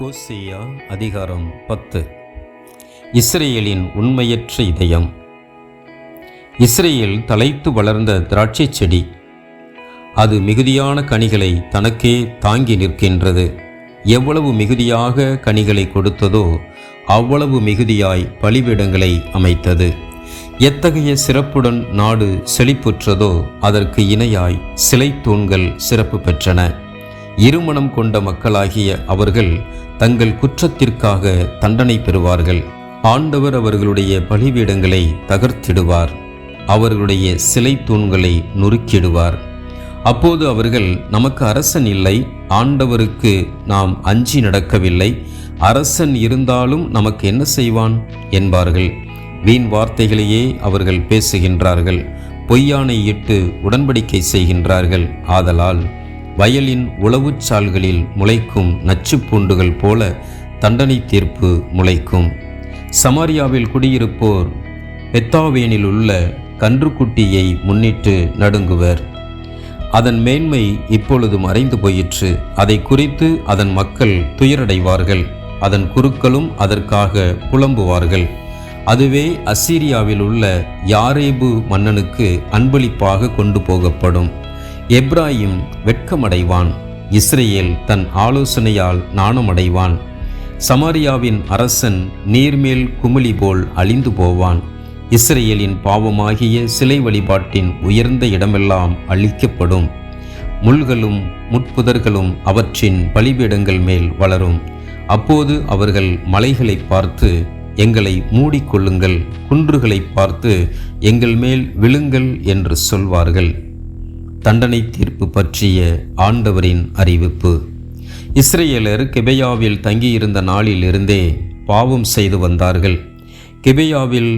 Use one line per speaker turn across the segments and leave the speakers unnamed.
ஓசியா அதிகாரம் 10. இஸ்ரேலின் உண்மையற்ற இதயம். இஸ்ரேல் தலைத்து வளர்ந்த திராட்சை செடி. அது மிகுதியான கனிகளை தனக்கே தாங்கி நிற்கின்றது. எவ்வளவு மிகுதியாக கனிகளை கொடுத்ததோ அவ்வளவு மிகுதியாய் பலிபீடங்களை அமைத்தது. எத்தகைய சிறப்புடன் நாடு செழிப்புற்றதோ அதற்கு இணையாய் சிலை தூண்கள் சிறப்பு பெற்றன. இருமனம் கொண்ட மக்களாகிய அவர்கள் தங்கள் குற்றத்திற்காக தண்டனை பெறுவார்கள். ஆண்டவர் அவர்களுடைய பலிபீடங்களை தகர்த்திடுவார், அவர்களுடைய சிலை தூண்களை நொறுக்கிடுவார். அப்போது அவர்கள், நமக்கு அரசன் இல்லை, ஆண்டவருக்கு நாம் அஞ்சி நடக்கவில்லை, அரசன் இருந்தாலும் நமக்கு என்ன செய்வான் என்பார்கள். வீண் வார்த்தைகளையே அவர்கள் பேசுகின்றார்கள், பொய்யானை இட்டு உடன்படிக்கை செய்கின்றார்கள். ஆதலால் வயலின் உளவுச்சால்களில் முளைக்கும் நச்சு பூண்டுகள் போல தண்டனை தீர்ப்பு முளைக்கும். சமாரியாவில் குடியிருப்போர் பெத்தாவேனில் உள்ள கன்றுக்குட்டியை முன்னிட்டு நடுங்குவர். அதன் மேன்மை இப்பொழுது மறைந்து போயிற்று. அதை குறித்து அதன் மக்கள் துயரடைவார்கள், அதன் குருக்களும் அதற்காக புலம்புவார்கள். அதுவே அசீரியாவில் உள்ள யாரேபு மன்னனுக்கு அன்பளிப்பாக கொண்டு போகப்படும். எப்ராயிம் வெட்கமடைவான், இஸ்ரேல் தன் ஆலோசனையால் நாணமடைவான். சமாரியாவின் அரசன் நீர்மேல் குமிழி போல் அழிந்து போவான். இஸ்ரேலின் பாவமாகிய சிலை வழிபாட்டின் உயர்ந்த இடமெல்லாம் அழிக்கப்படும். முள்களும் முட்புதர்களும் அவற்றின் பலிபீடங்கள் மேல் வளரும். அப்போது அவர்கள் மலைகளை பார்த்து, எங்களை மூடிக்கொள்ளுங்கள், குன்றுகளை பார்த்து எங்கள் மேல் விழுங்கள் என்று சொல்வார்கள். தண்டனை தீர்ப்பு பற்றிய ஆண்டவரின் அறிவிப்பு. இஸ்ரேலர் கிபெயாவில் தங்கியிருந்த நாளில் இருந்தே பாவம் செய்து வந்தார்கள். கிபெயாவில்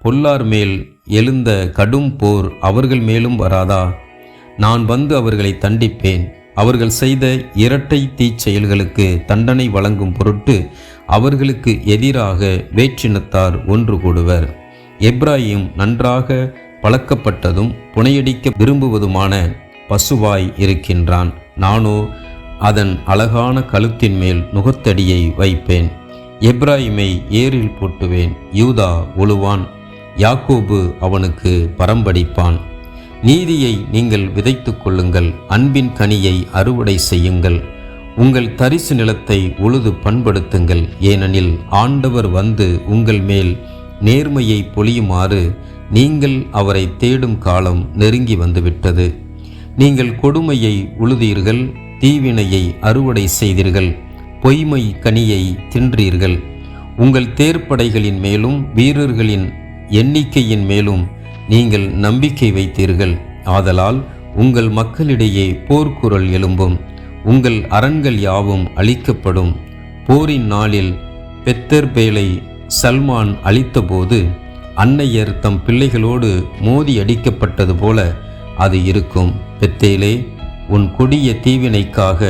பொல்லார் மேல் எழுந்த கடும் போர் அவர்கள் மேலும் வராதா? நான் வந்து அவர்களை தண்டிப்பேன். அவர்கள் செய்த இரட்டை தீச்செயல்களுக்கு தண்டனை வழங்கும் பொருட்டு அவர்களுக்கு எதிராக வேற்றினத்தார் ஒன்று கூடுவர். எப்ராயிம் நன்றாக பழக்கப்பட்டதும் புனையடிக்க விரும்புவதுமான பசுவாய் இருக்கின்றான். நானோ அதன் அழகான கழுத்தின் மேல் நுகத்தடியை வைப்பேன். எப்ராயிமை ஏரில் போட்டுவேன். யூதா உழுவான், யாக்கோபு அவனுக்கு பரம்படிப்பான். நீதியை நீங்கள் விதைத்து கொள்ளுங்கள், அன்பின் கனியை அறுவடை செய்யுங்கள். உங்கள் தரிசு நிலத்தை உழுது பண்படுத்துங்கள். ஏனெனில் ஆண்டவர் வந்து உங்கள் மேல் நேர்மையை பொழியுமாறு நீங்கள் அவரை தேடும் காலம் நெருங்கி வந்துவிட்டது. நீங்கள் கொடுமையை உழுதீர்கள், தீவினையை அறுவடை செய்தீர்கள், பொய்மை கனியை தின்றீர்கள். உங்கள் தேர்ப்படைகளின் மேலும் வீரர்களின் எண்ணிக்கையின் மேலும் நீங்கள் நம்பிக்கை வைத்தீர்கள். ஆதலால் உங்கள் மக்களிடையே போர்க்குரல் எழும்பும், உங்கள் அரண்கள் யாவும் அழிக்கப்படும். போரின் நாளில் பெத்தர்பேலை சல்மான் அழித்தபோது அன்னையர் தம் பிள்ளைகளோடு மோதி அடிக்கப்பட்டது போல அது இருக்கும். பெத்தேலே, உன் கொடிய தீவினைக்காக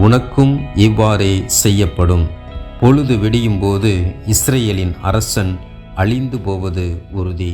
உனக்கும் இவ்வாறே செய்யப்படும். பொழுது விடியும் போது இஸ்ரேலின் அரசன் அழிந்து போவது உறுதி.